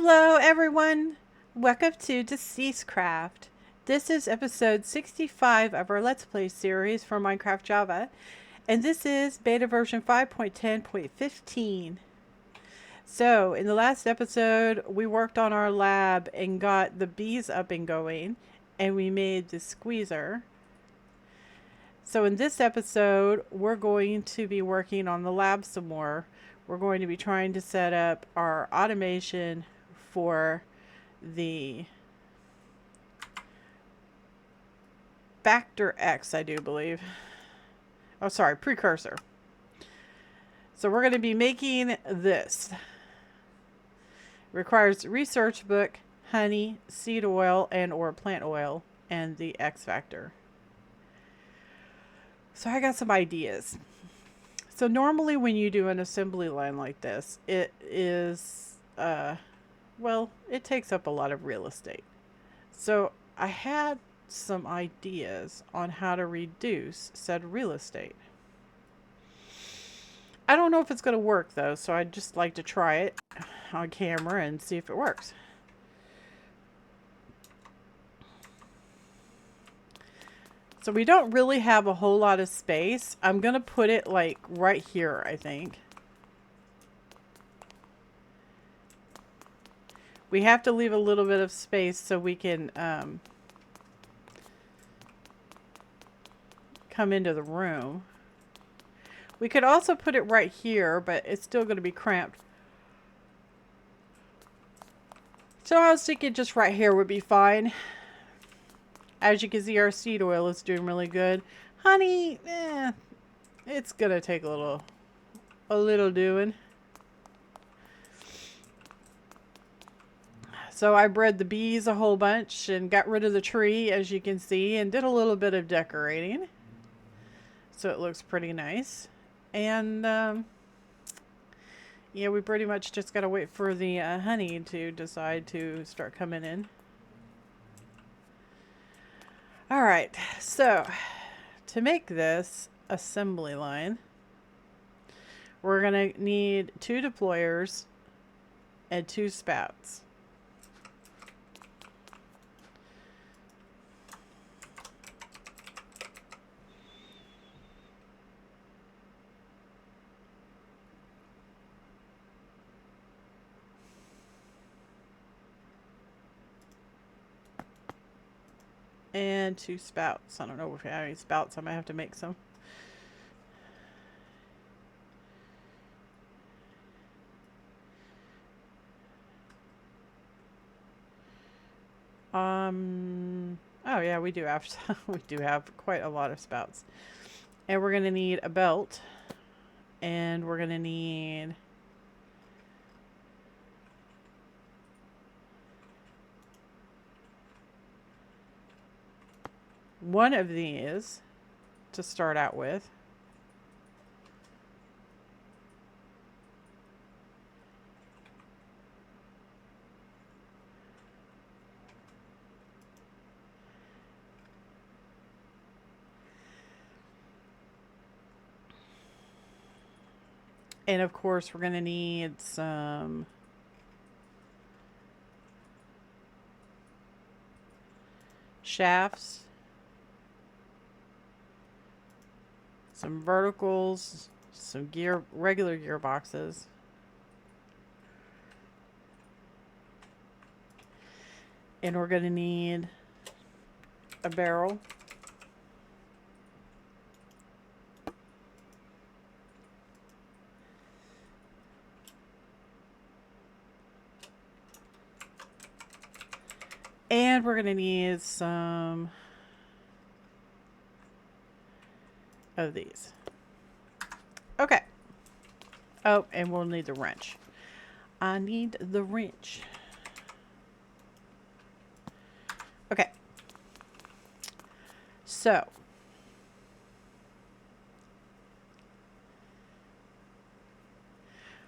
Hello everyone! Welcome to Deceasedcraft. This is episode 65 of our Let's Play series for Minecraft Java, and this is beta version 5.10.15. So, in the last episode, we worked on our lab and got the bees up and going, and we made the squeezer. So in this episode, we're going to be working on the lab some more. We're going to be trying to set up our automation for the Factor X, I do believe. Oh, sorry, precursor. So we're going to be making this. It requires research book, honey, seed oil, and or plant oil, and the X factor. So I got some ideas. So normally when you do an assembly line like this, it is, well, it takes up a lot of real estate. So I had some ideas on how to reduce said real estate. I don't know if it's going to work though, so I'd just like to try it on camera and see if it works. So we don't really have a whole lot of space. I'm going to put it like right here, I think. We have to leave a little bit of space so we can come into the room. We could also put it right here, but it's still going to be cramped. So I was thinking just right here would be fine. As you can see, our seed oil is doing really good. Honey, it's gonna take a little doing. So I bred the bees a whole bunch and got rid of the tree, as you can see, and did a little bit of decorating. So it looks pretty nice. And yeah, we pretty much just gotta wait for the honey to decide to start coming in. Alright, so to make this assembly line, we're going to need 2 deployers and 2 spouts. And 2 spouts. I don't know if we have any spouts. I might have to make some. Oh yeah, we do have we do have quite a lot of spouts. And we're gonna need a belt. And we're gonna need one of these to start out with. And of course, we're going to need some shafts, some verticals, some regular gearboxes, and we're going to need a barrel. And we're going to need some of these. Okay. Oh, and we'll need the wrench. I need the wrench. Okay. So.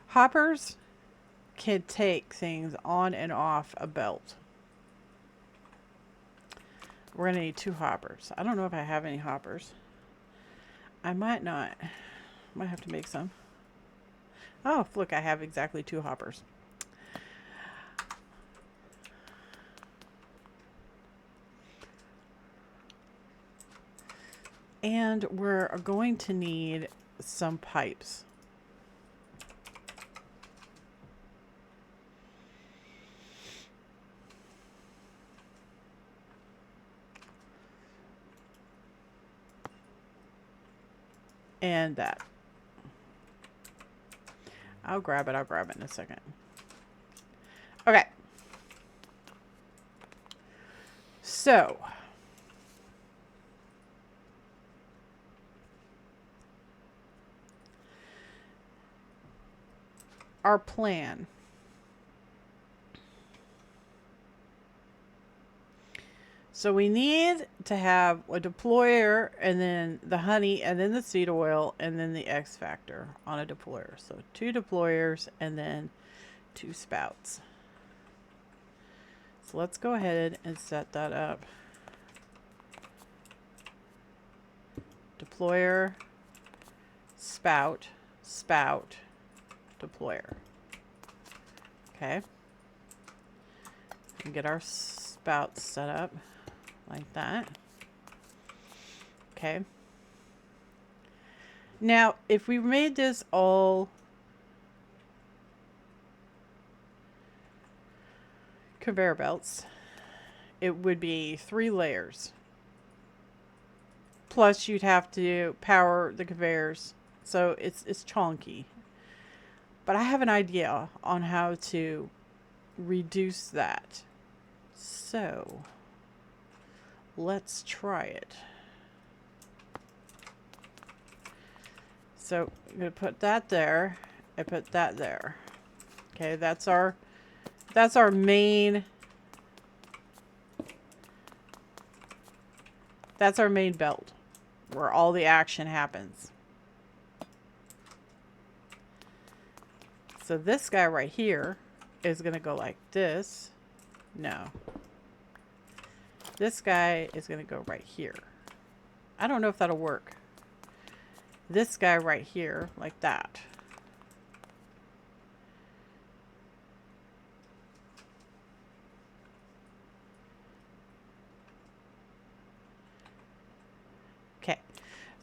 Hoppers can take things on and off a belt. We're going to need 2 hoppers. I don't know if I have any hoppers. I might not. Might have to make some. Oh, look, I have exactly 2 hoppers. And we're going to need some pipes. And that. I'll grab it in a second. Okay. So. Our plan. So we need to have a deployer and then the honey and then the seed oil and then the X factor on a deployer. So 2 deployers and then 2 spouts. So let's go ahead and set that up. Deployer, spout, spout, deployer. Okay. And get our spouts set up. Like that. Okay. Now, if we made this all conveyor belts, it would be 3 layers. Plus, you'd have to power the conveyors. So it's chonky. But I have an idea on how to reduce that. So let's try it. So I'm going to put that there. I put that there. Okay, that's our main belt where all the action happens. So this guy right here is going to go like this. No. This guy is going to go right here. I don't know if that'll work. This guy right here, like that. Okay.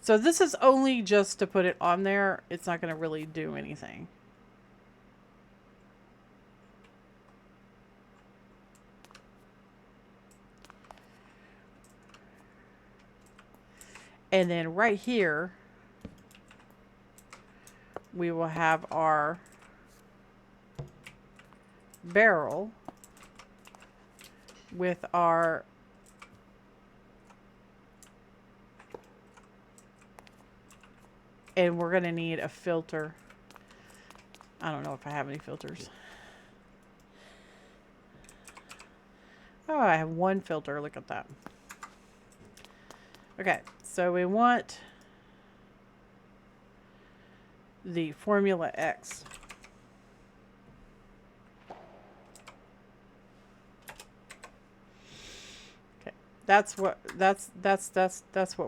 So this is only just to put it on there. It's not going to really do anything. And then right here, we will have our barrel with our and we're going to need a filter. I don't know if I have any filters. Oh, I have 1 filter. Look at that. Okay, so we want the Formula X. Okay, that's what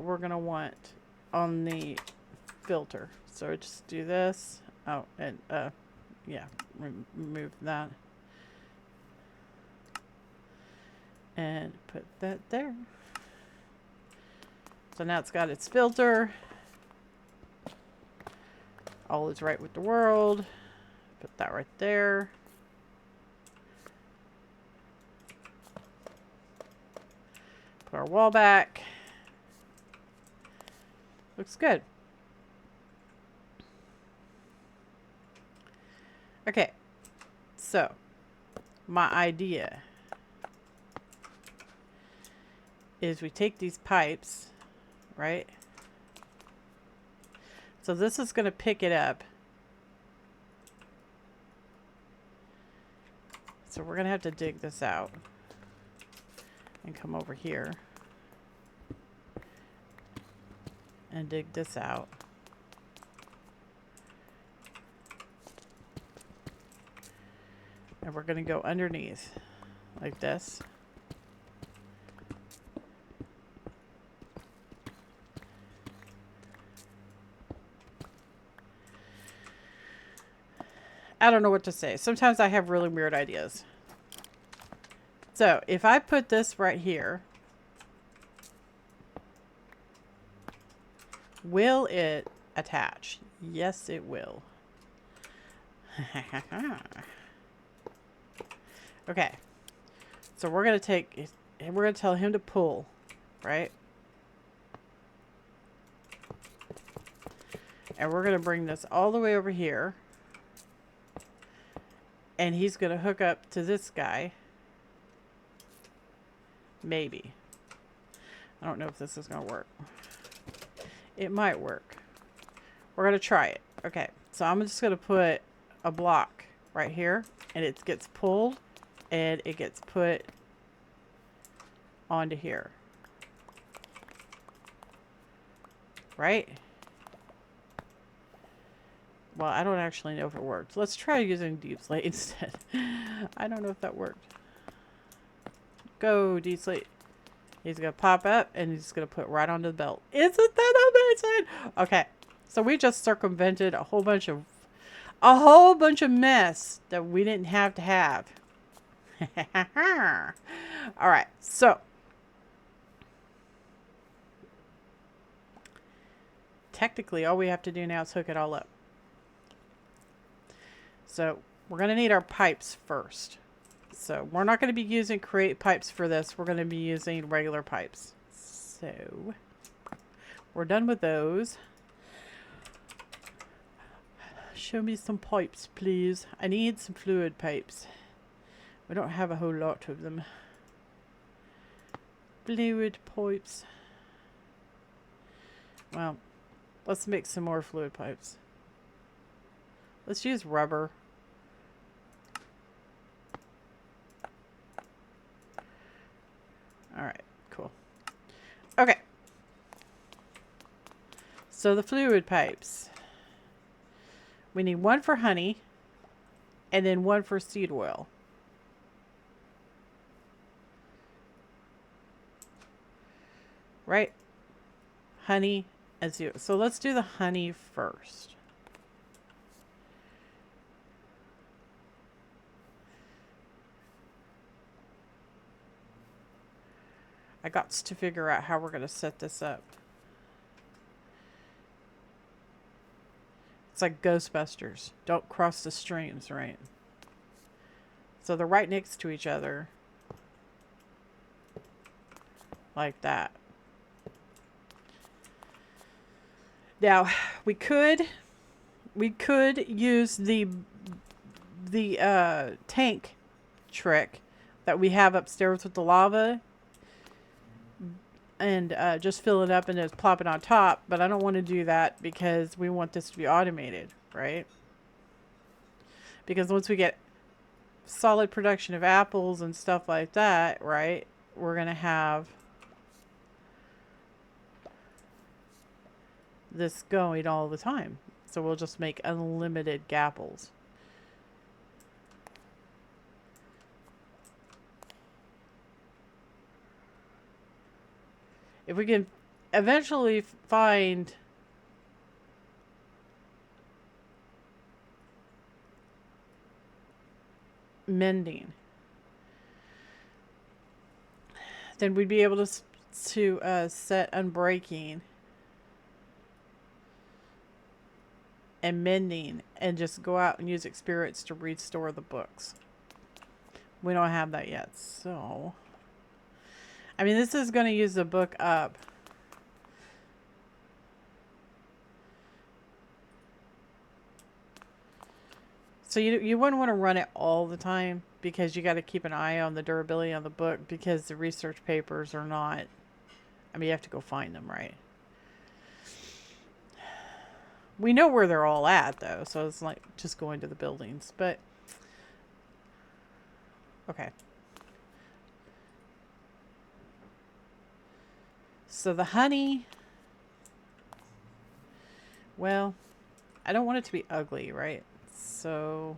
we're gonna want on the filter. So just do this. Oh, and yeah, remove that and put that there. So now it's got its filter. All is right with the world. Put that right there. Put our wall back. Looks good. Okay. So, my idea is we take these pipes, right? So this is going to pick it up. So we're going to have to dig this out and come over here and dig this out. And we're going to go underneath like this. I don't know what to say. Sometimes I have really weird ideas. So if I put this right here, Will it attach? Yes, it will. Okay. So we're going to take, and we're going to tell him to pull, right? And we're going to bring this all the way over here. And he's going to hook up to this guy. Maybe. I don't know if this is going to work. It might work. We're going to try it. Okay. So I'm just going to put a block right here. And it gets pulled. And it gets put onto here. Right? Well, I don't actually know if it worked. Let's try using deep slate instead. I don't know if that worked. Go, deep slate. He's going to pop up and he's going to put right onto the belt. Isn't that amazing? Okay. So we just circumvented a whole bunch of mess that we didn't have to have. All right. So technically all we have to do now is hook it all up. So we're going to need our pipes first. So we're not going to be using create pipes for this. We're going to be using regular pipes. So we're done with those. Show me some pipes, please. I need some fluid pipes. We don't have a whole lot of them. Fluid pipes. Well, let's make some more fluid pipes. Let's use rubber. Alright, cool. Okay. So the fluid pipes. We need one for honey and then one for seed oil. Right? Honey and seed oil. So let's do the honey first. I got to figure out how we're going to set this up. It's like Ghostbusters. Don't cross the streams, right? So they're right next to each other. Like that. Now, we could use the tank trick that we have upstairs with the lava. And just fill it up and just plop it on top. But I don't want to do that because we want this to be automated, right? Because once we get solid production of apples and stuff like that, right, we're going to have this going all the time. So we'll just make unlimited gapples. If we can eventually find mending, then we'd be able to set unbreaking and mending and just go out and use experience to restore the books. We don't have that yet, so I mean, this is going to use the book up. So you wouldn't want to run it all the time because you got to keep an eye on the durability on the book because the research papers are not, I mean, you have to go find them, right? We know where they're all at though, so it's like just going to the buildings, but okay. So the honey, well, I don't want it to be ugly, right? So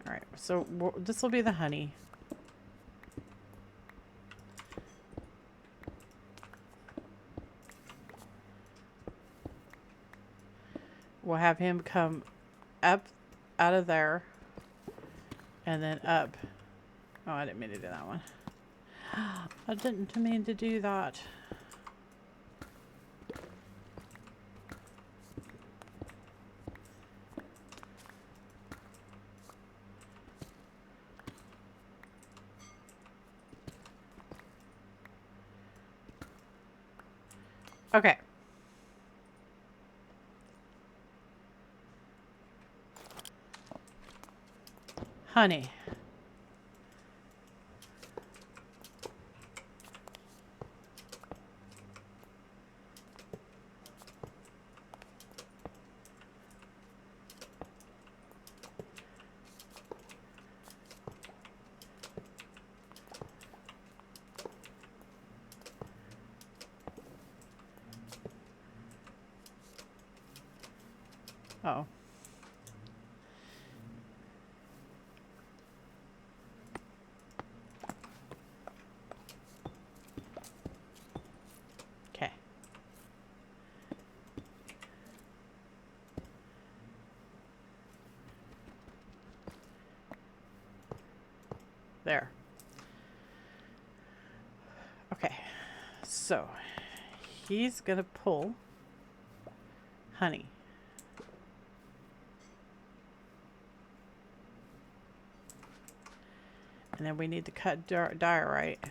all right, so this will be the honey. We'll have him come up out of there and then up Oh, I didn't mean to do that one. I didn't mean to do that. Okay. Honey. Oh. Okay. There. Okay. So, he's gonna pull honey. And then we need to cut diorite.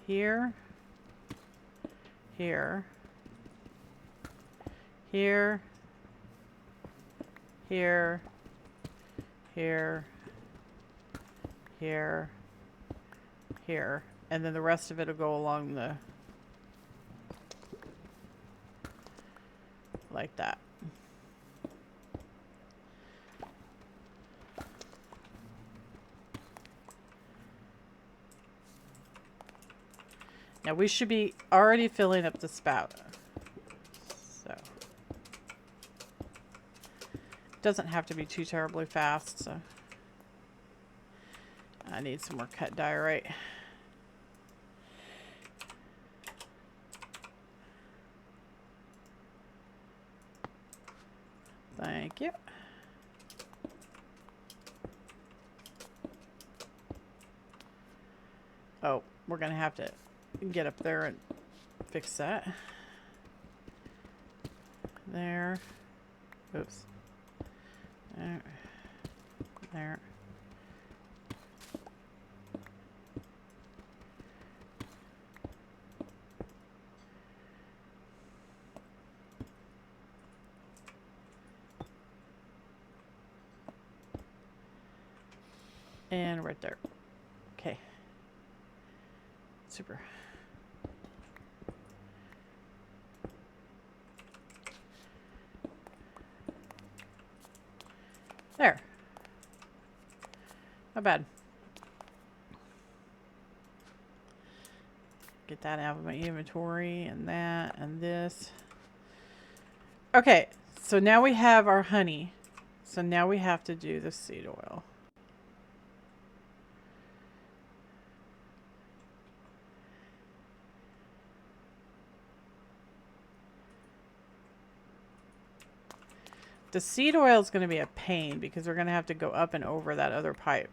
Here. Here. Here. Here. Here. Here. Here. And then the rest of it will go along the... like that. Now we should be already filling up the spout. So. It doesn't have to be too terribly fast, so. I need some more cut diorite. Thank you. Oh, we're gonna have to get up there and fix that. There. Oops. There. There. And right there. Okay. Super. There. Not bad. Get that out of my inventory and that and this. Okay, so now we have our honey. So now we have to do the seed oil. The seed oil is going to be a pain because we're going to have to go up and over that other pipe.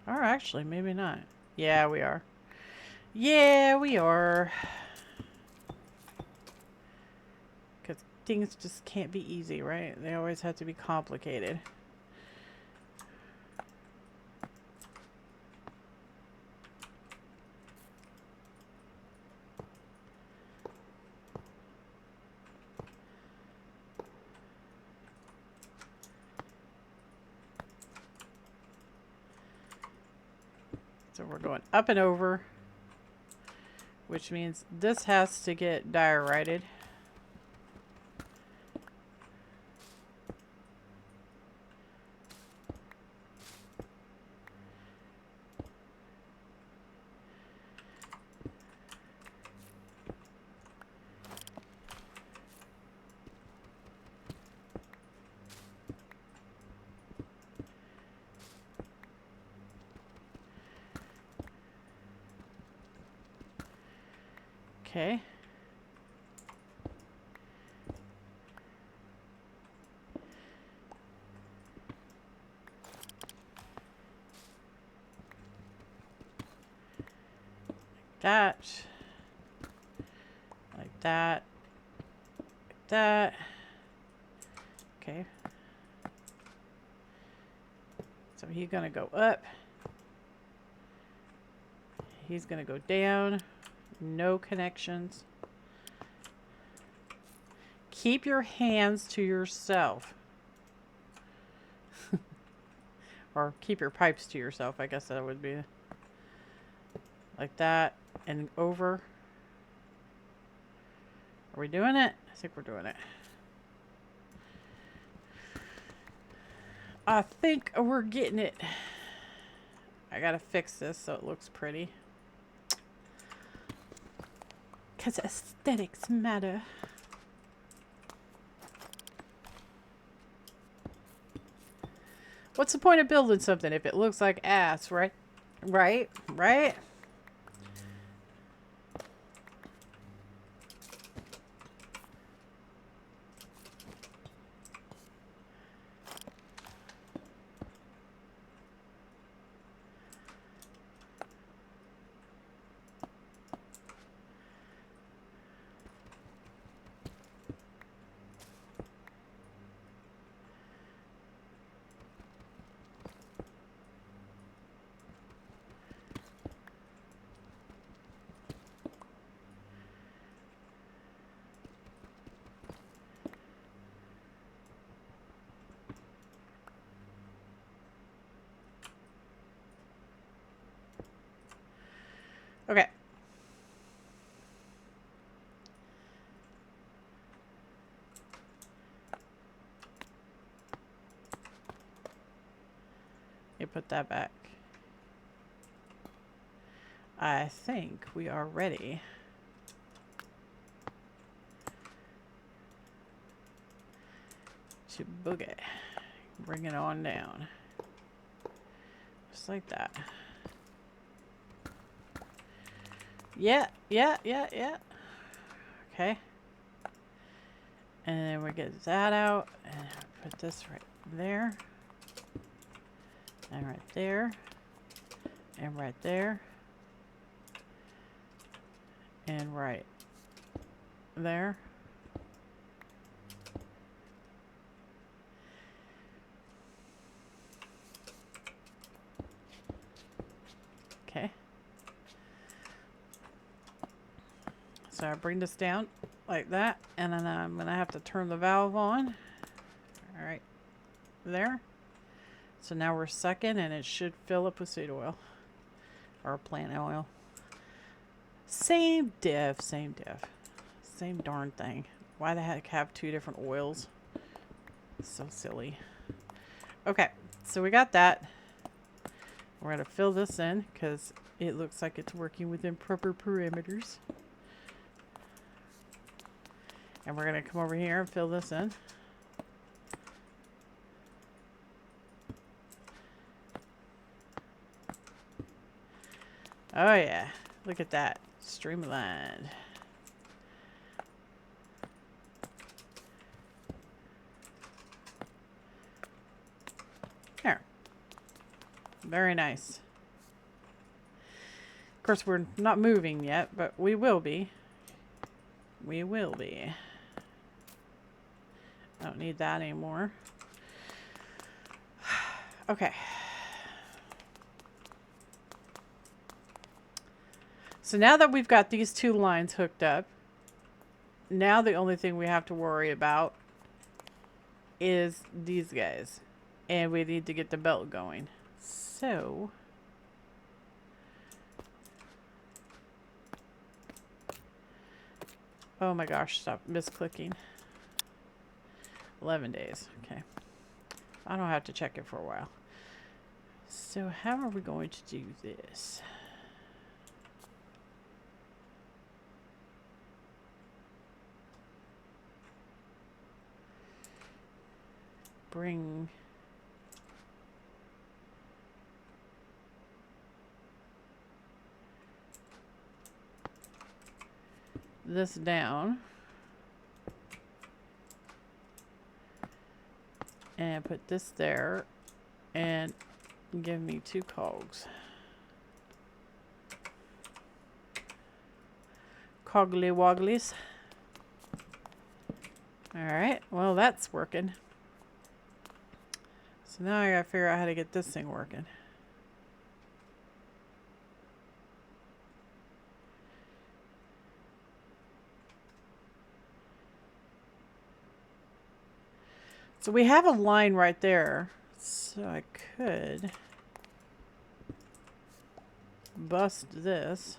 Or actually, maybe not. Yeah, we are. Yeah, we are. Because things just can't be easy, right? They always have to be complicated. So we're going up and over, which means this has to get diorited. Okay. That. Like that. Like that. Okay. So he's gonna go up. He's gonna go down. No connections. Keep your hands to yourself. Or keep your pipes to yourself, I guess that would be. Like that. And over. Are we doing it? I think we're doing it. I think we're getting it. I gotta fix this so it looks pretty. Because aesthetics matter. What's the point of building something if it looks like ass, right? Right? Right? Okay. You put that back. I think we are ready. To boogie. Bring it on down. Just like that. Yeah, yeah, yeah, yeah. Okay. And then we get that out and put this right there. And right there. And right there. And right there. Okay. So I bring this down like that, and then I'm gonna have to turn the valve on. All right, there. So now we're sucking, and it should fill up with seed oil or plant oil. Same diff, same diff, same darn thing. Why the heck have two different oils? So silly. Okay, so we got that. We're gonna fill this in because it looks like it's working within proper parameters. And we're going to come over here and fill this in. Oh yeah, look at that. Streamlined. There. Very nice. Of course, we're not moving yet, but we will be. We will be. I don't need that anymore. Okay. So now that we've got these two lines hooked up, now the only thing we have to worry about is these guys. And we need to get the belt going. So... oh my gosh, stop misclicking. 11 days. Okay. I don't have to check it for a while. So how are we going to do this? Bring... this down. And put this there. And give me 2 cogs. Coggly wogglies. Alright, well that's working. So now I gotta figure out how to get this thing working. So we have a line right there. So I could bust this.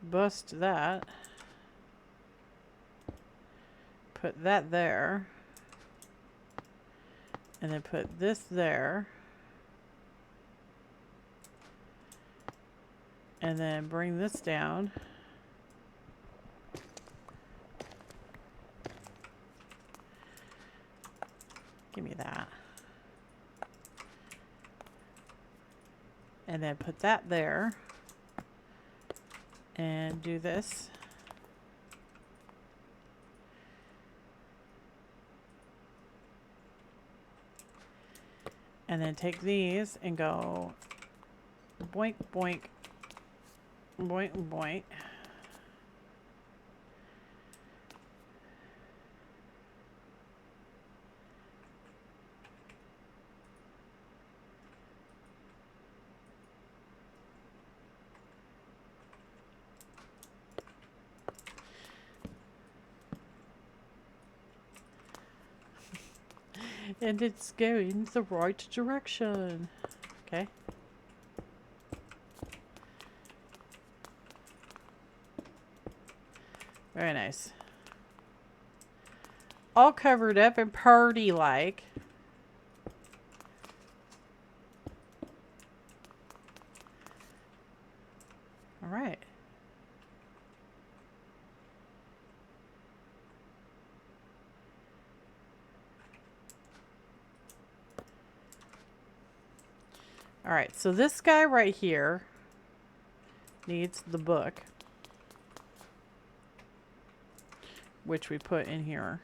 Bust that. Put that there. And then put this there. And then bring this down. Give me that. And then put that there. And do this. And then take these and go boink, boink, boink, boink. And it's going the right direction. Okay. Very nice. All covered up and party-like. All right. All right, so this guy right here needs the book, which we put in here.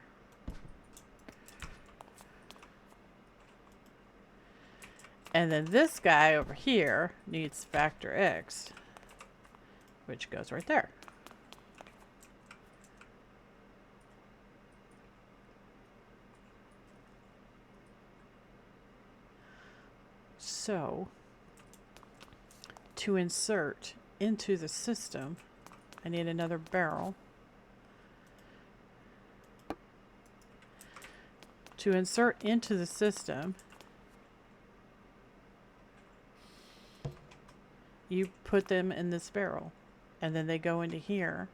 And then this guy over here needs factor X, which goes right there. So, to insert into the system, I need another barrel. To insert into the system, you put them in this barrel, and then they go into here.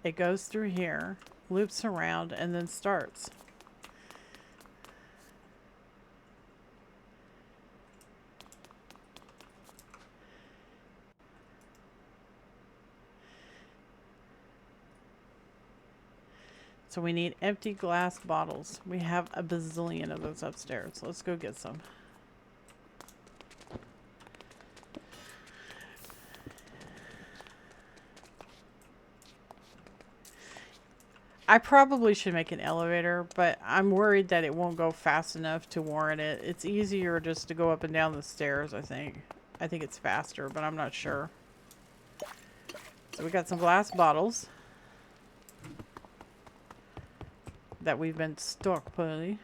It goes through here, loops around, and then starts. So we need empty glass bottles. We have a bazillion of those upstairs. Let's go get some. I probably should make an elevator, but I'm worried that it won't go fast enough to warrant it. It's easier just to go up and down the stairs, I think. I think it's faster, but I'm not sure. So we got some glass bottles that we've been stockpiling.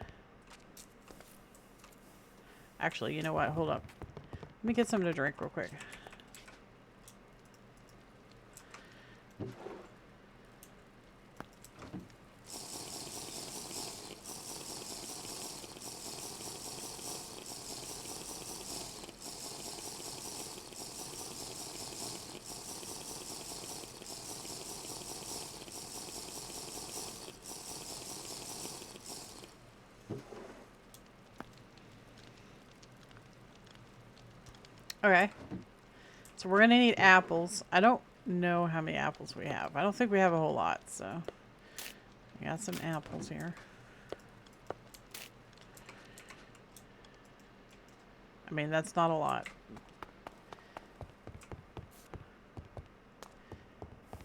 Actually, you know what? Hold up. Let me get something to drink real quick. Okay. So we're going to need apples. I don't know how many apples we have. I don't think we have a whole lot, so we got some apples here. I mean, that's not a lot.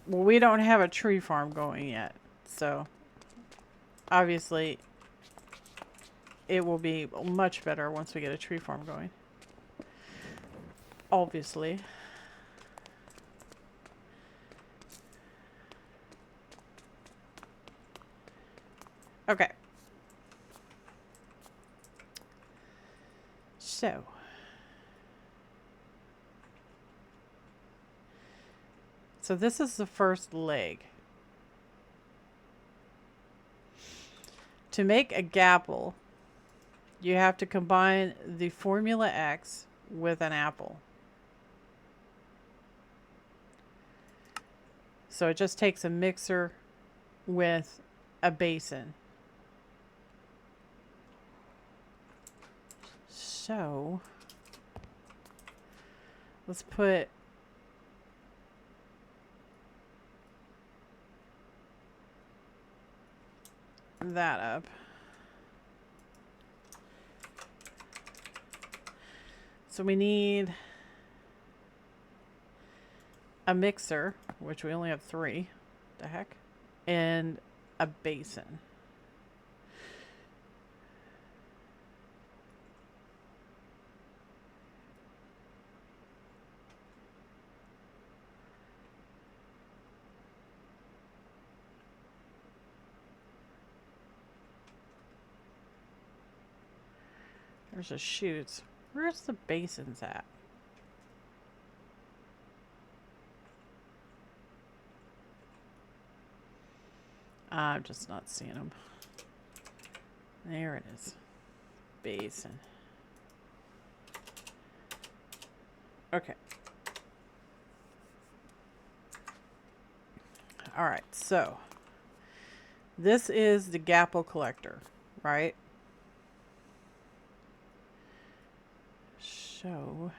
Well, we don't have a tree farm going yet, so obviously it will be much better once we get a tree farm going. Obviously. Okay. So this is the first leg. To make a gapple, you have to combine the formula X with an apple. So it just takes a mixer with a basin. So let's put that up. So we need a mixer, which we only have 3. The heck? And a basin. There's the chutes. Where's the basins at? I'm just not seeing them. There it is. Basin. Okay. Alright, so this is the gapple collector, right? So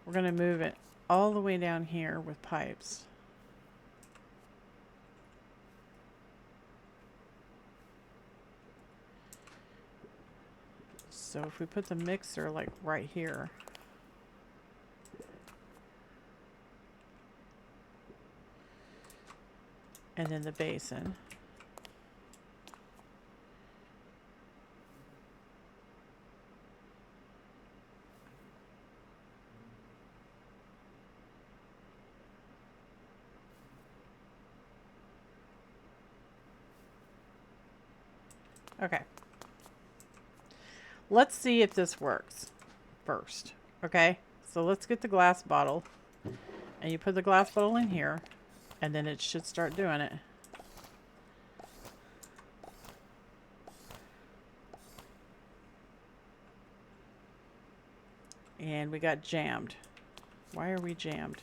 we're going to move it all the way down here with pipes. So if we put the mixer like right here. And then the basin. Okay. Let's see if this works first. Okay. So let's get the glass bottle. And you put the glass bottle in here. And then it should start doing it. And we got jammed. Why are we jammed?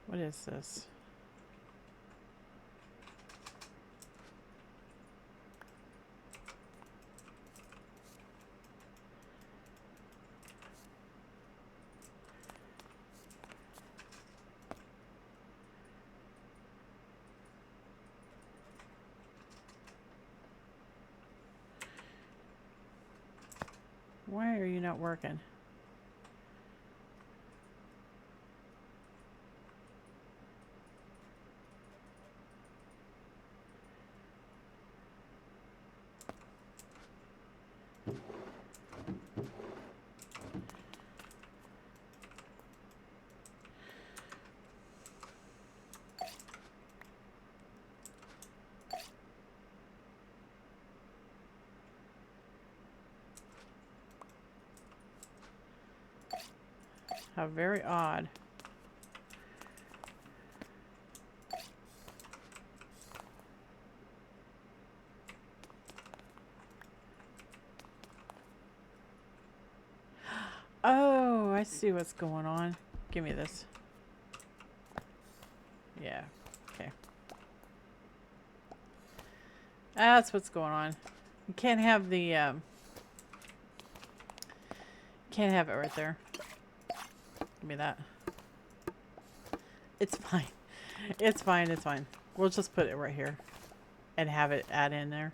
What is this? Why are you not working? How very odd. Oh, I see what's going on. Give me this. Yeah. Okay. That's what's going on. You can't have the can't have it right there. Give me that. It's fine. It's fine, it's fine. We'll just put it right here and have it add in there.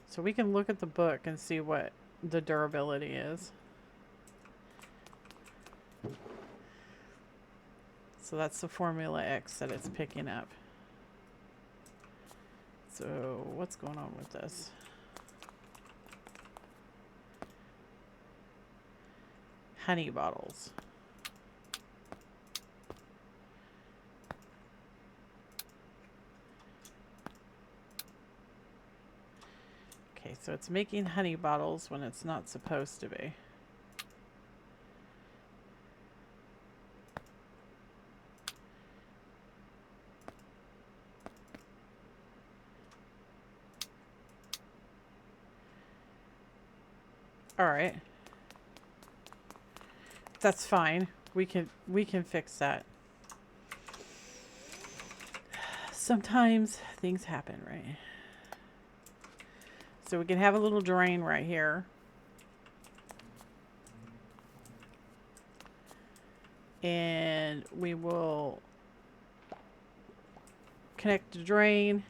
So we can look at the book and see what the durability is. So that's the Formula X that it's picking up. So what's going on with this? Honey bottles. Okay, so it's making honey bottles when it's not supposed to be. All right. That's fine. We can fix that. Sometimes things happen, right? So we can have a little drain right here. And we will connect the drain.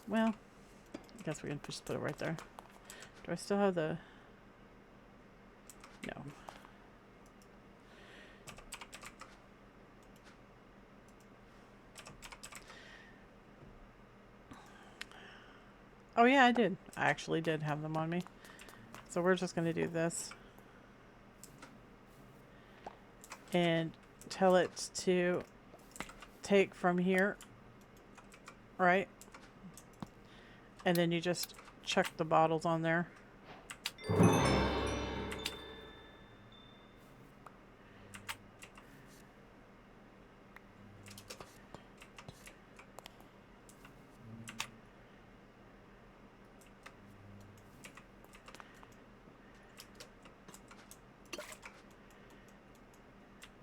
Well, I guess we can just put it right there. Do I still have the... No. Oh yeah, I did. I actually did have them on me. So we're just going to do this. And tell it to take from here. Right? And then you just chuck the bottles on there.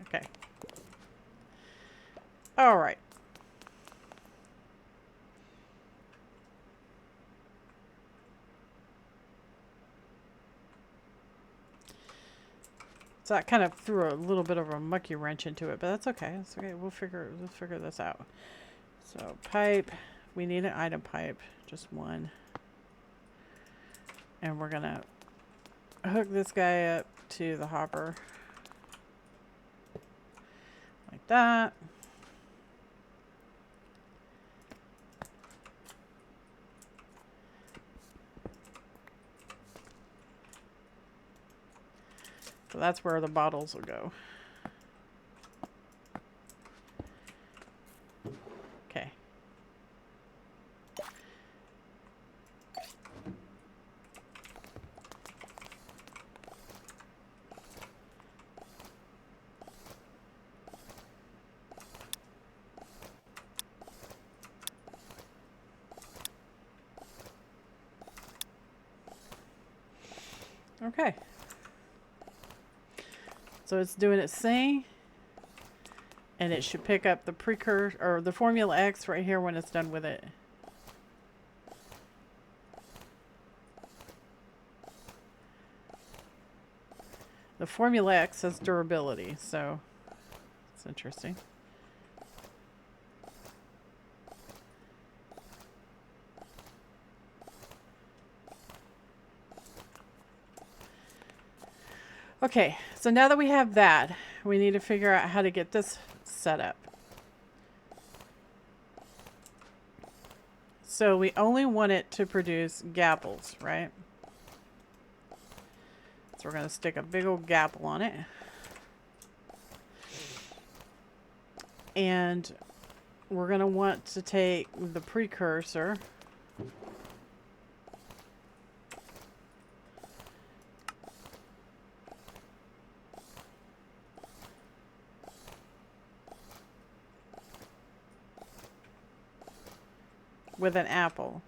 Okay. All right. So that kind of threw a little bit of a mucky wrench into it, but that's okay. That's okay. We'll figure this out. So pipe, we need an item pipe, just one. And we're gonna hook this guy up to the hopper. Like that. So that's where the bottles will go. Okay. Okay. So it's doing its thing. And it should pick up the precursor or the Formula X right here when it's done with it. The Formula X has durability, so it's interesting. Okay, so now that we have that, we need to figure out how to get this set up. So we only want it to produce gapples, right? So we're going to stick a big old gapple on it. And we're going to want to take the precursor with an apple.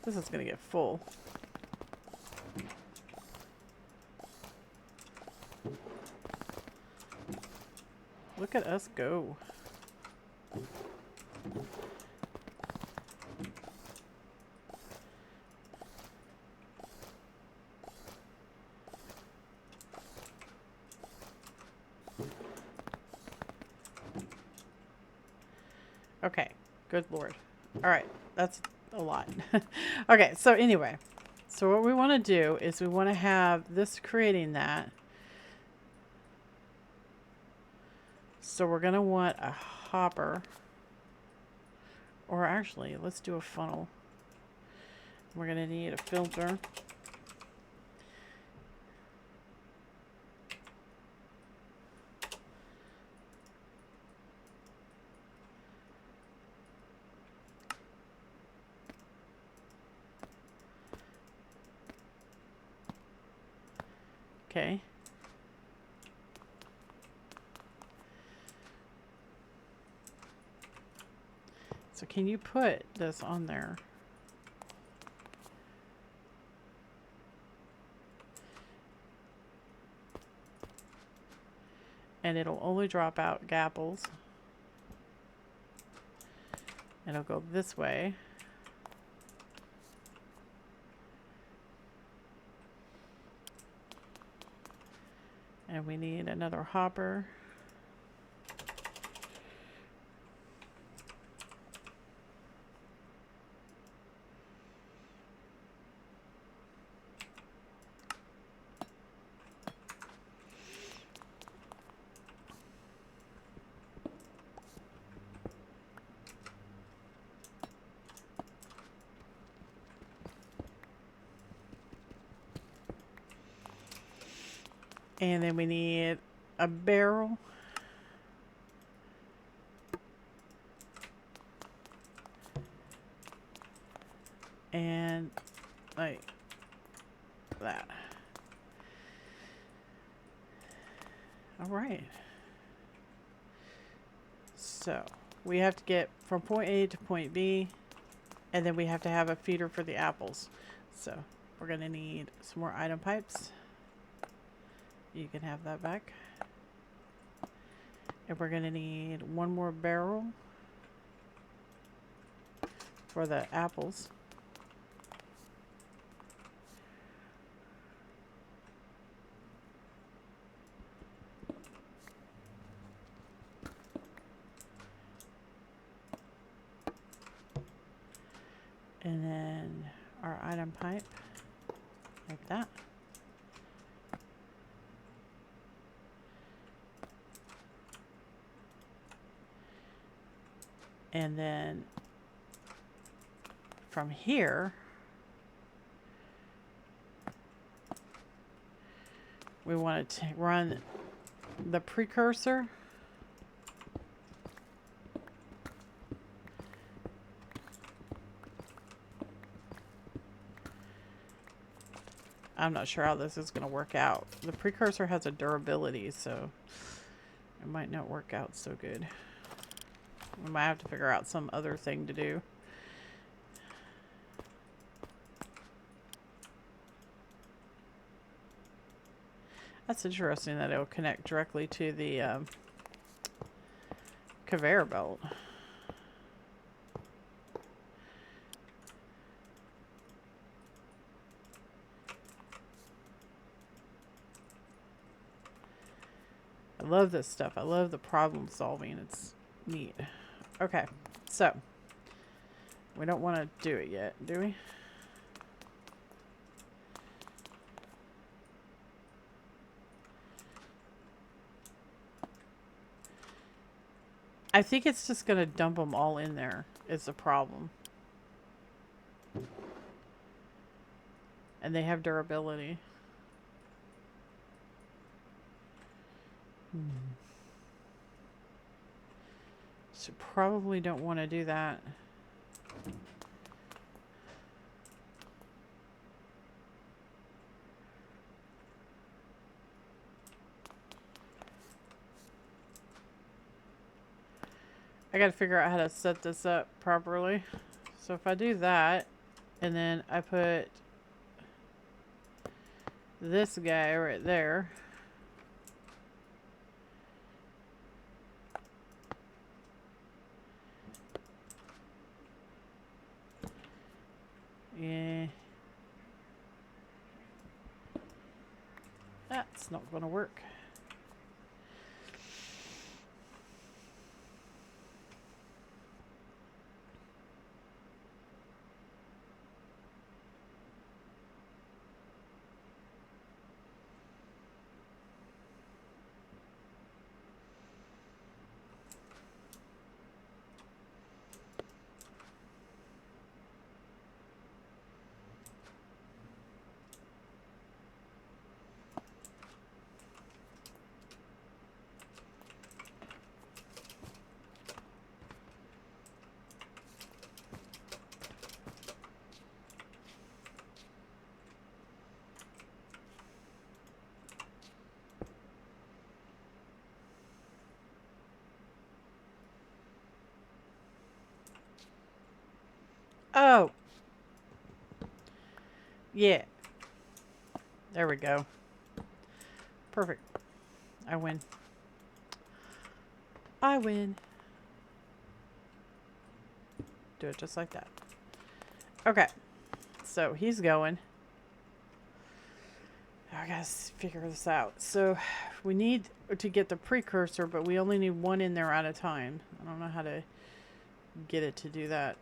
This is going to get full. Look at us go. Okay, good lord. All right, that's a lot. Okay, so anyway, so what we want to do is we want to have this creating that. So we're going to want a hopper, or actually, let's do a funnel. We're going to need a filter. Okay. So can you put this on there? And it'll only drop out gapples. It'll go this way. And we need another hopper. And then we need a barrel. And like that. All right. So we have to get from point A to point B, and then we have to have a feeder for the apples. So we're going to need some more item pipes. You can have that back. And we're going to need one more barrel for the apples. And then our item pipe, like that. And then from here, we want to run the precursor. I'm not sure how this is going to work out. The precursor has a durability, so it might not work out so good. We might have to figure out some other thing to do. That's interesting that it'll connect directly to the conveyor belt. I love this stuff. I love the problem solving. It's neat. Okay, so We don't want to do it yet, do we? I think it's just going to dump them all in there is the problem. And they have durability. So probably don't want to do that. I gotta figure out how to set this up properly. So if I do that, and then I put this guy right there. Yeah. That's not gonna work. Oh. Yeah. There we go. Perfect. I win. I win. Do it just like that. Okay. So he's going. I gotta figure this out. So we need to get the precursor, but we only need one in there at a time. I don't know how to get it to do that.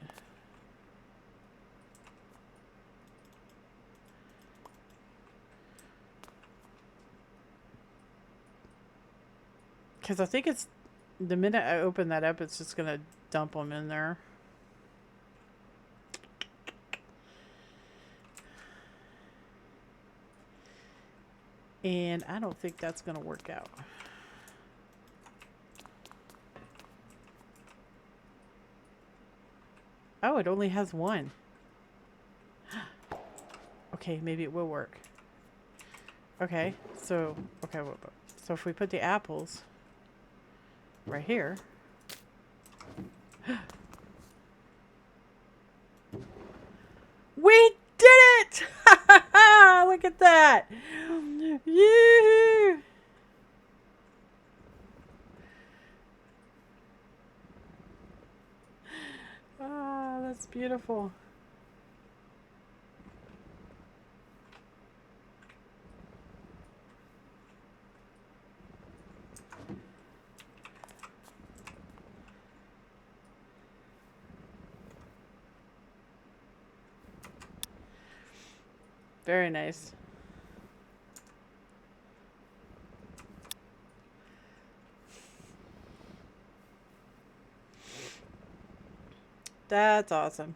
Because I think it's the minute I open that up, it's just gonna dump them in there. And I don't think that's gonna work out. Oh, it only has one. Okay, maybe it will work. Okay, so so if we put the apples right here. We did it! Look at that! Yoo-hoo! Ah, that's beautiful. Very nice. That's awesome.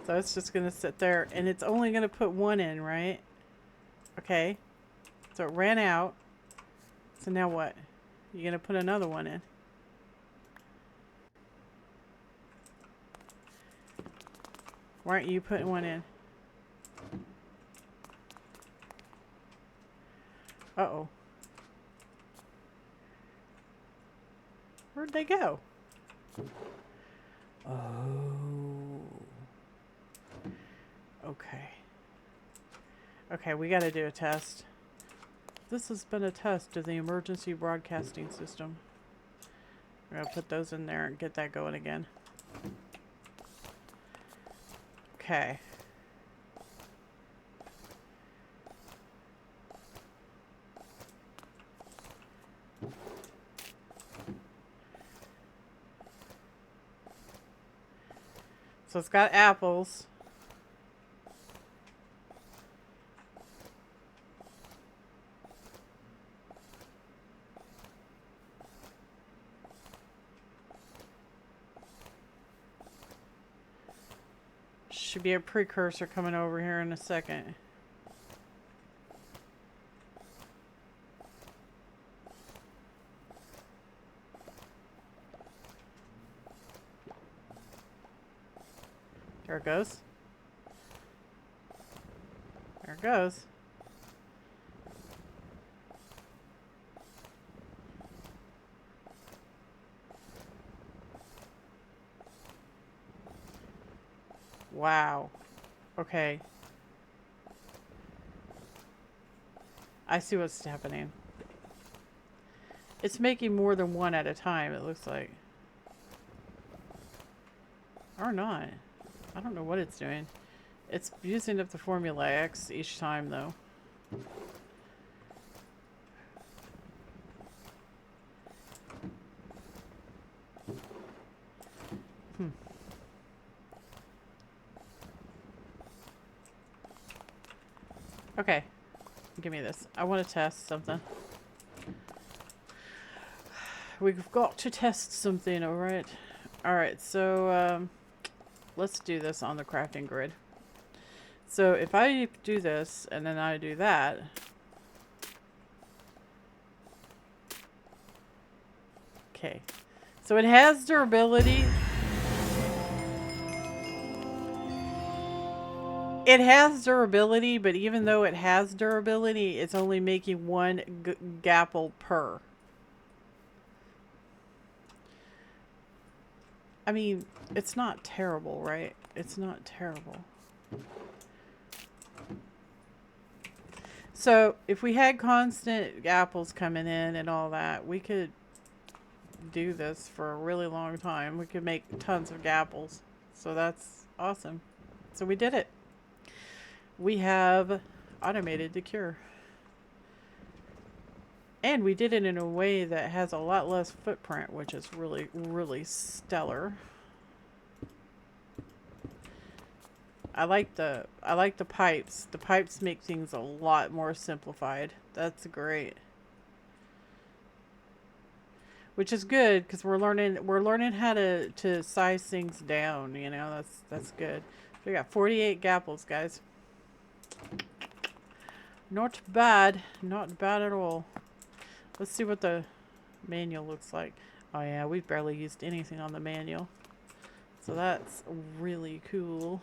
So it's just going to sit there, and it's only going to put one in, right? Okay. So it ran out. So now what? You're going to put another one in. Why aren't you putting one in? Uh-oh. Where'd they go? Oh. Okay. Okay, we gotta do a test. This has been a test of the emergency broadcasting system. We're gonna put those in there and get that going again. Okay. So it's got apples. Should be a precursor coming over here in a second. There it goes. There it goes. Wow. Okay. I see what's happening. It's making more than one at a time, it looks like. Or not. I don't know what it's doing. It's using up the Formula X each time, though. Okay. Give me this. I want to test something. We've got to test something, alright? Alright, so let's do this on the crafting grid. So if I do this and then I do that, okay. So it has durability. It has durability, but even though it has durability, it's only making one gapple per. I mean, it's not terrible, right? It's not terrible. So if we had constant apples coming in and all that, we could do this for a really long time. We could make tons of gapples. So that's awesome. So we did it. We have automated the cure. And we did it in a way that has a lot less footprint, which is really, really stellar. I like the pipes. The pipes make things a lot more simplified. That's great. Which is good because we're learning how to size things down, you know. That's good. We got 48 gapples, guys. Not bad. Not bad at all. Let's see what the manual looks like. Oh yeah, we've barely used anything on the manual. So that's really cool.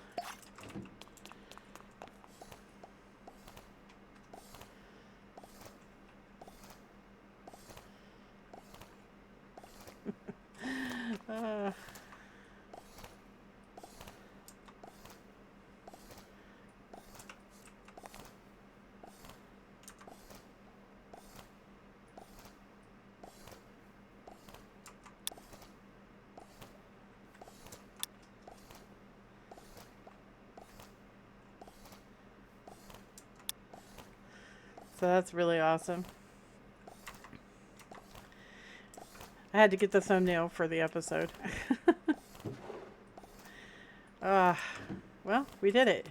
So that's really awesome. I had to get the thumbnail for the episode. Well, we did it.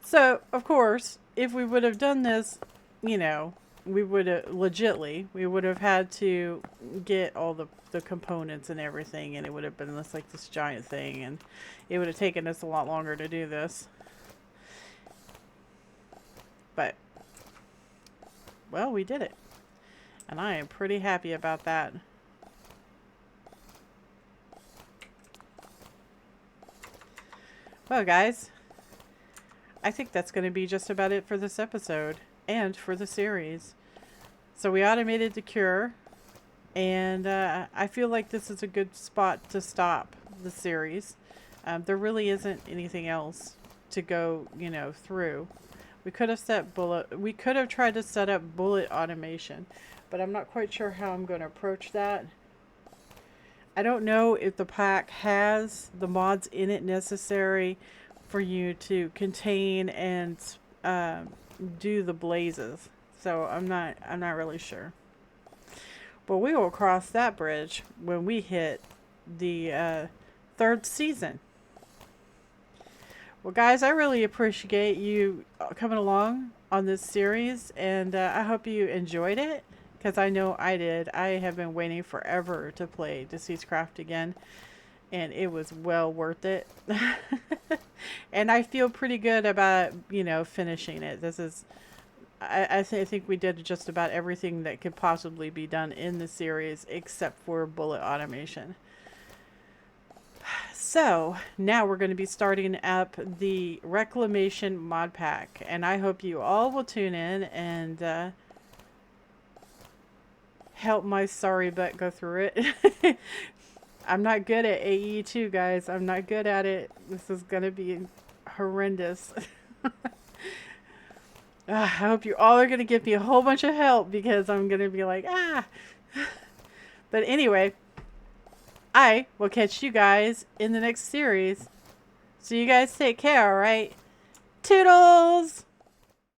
So, of course, if we would have done this, you know, we would have, legitly, we would have had to get all the components and everything, and it would have been this giant thing, and it would have taken us a lot longer to do this. But, well, we did it. And I am pretty happy about that. Well, guys, I think that's going to be just about it for this episode and for the series. So we automated the cure, and I feel like this is a good spot to stop the series. There really isn't anything else to go, you know, through. We could have tried to set up bullet automation, but I'm not quite sure how I'm going to approach that. I don't know if the pack has the mods in it necessary for you to contain and do the blazes. So I'm not really sure. But we will cross that bridge when we hit the third season. Well, guys, I really appreciate you coming along on this series, and I hope you enjoyed it, because I know I did. I have been waiting forever to play Deceasedcraft again, and it was well worth it. And I feel pretty good about, finishing it. This is, I think we did just about everything that could possibly be done in the series, except for bullet automation. So now we're going to be starting up the Reclamation mod pack, and I hope you all will tune in and help my sorry butt go through it. I'm not good at AE2, guys. I'm not good at it. This is going to be horrendous. I hope you all are going to give me a whole bunch of help, because I'm going to be like, ah. But anyway, I will catch you guys in the next series. So you guys take care, alright? Toodles!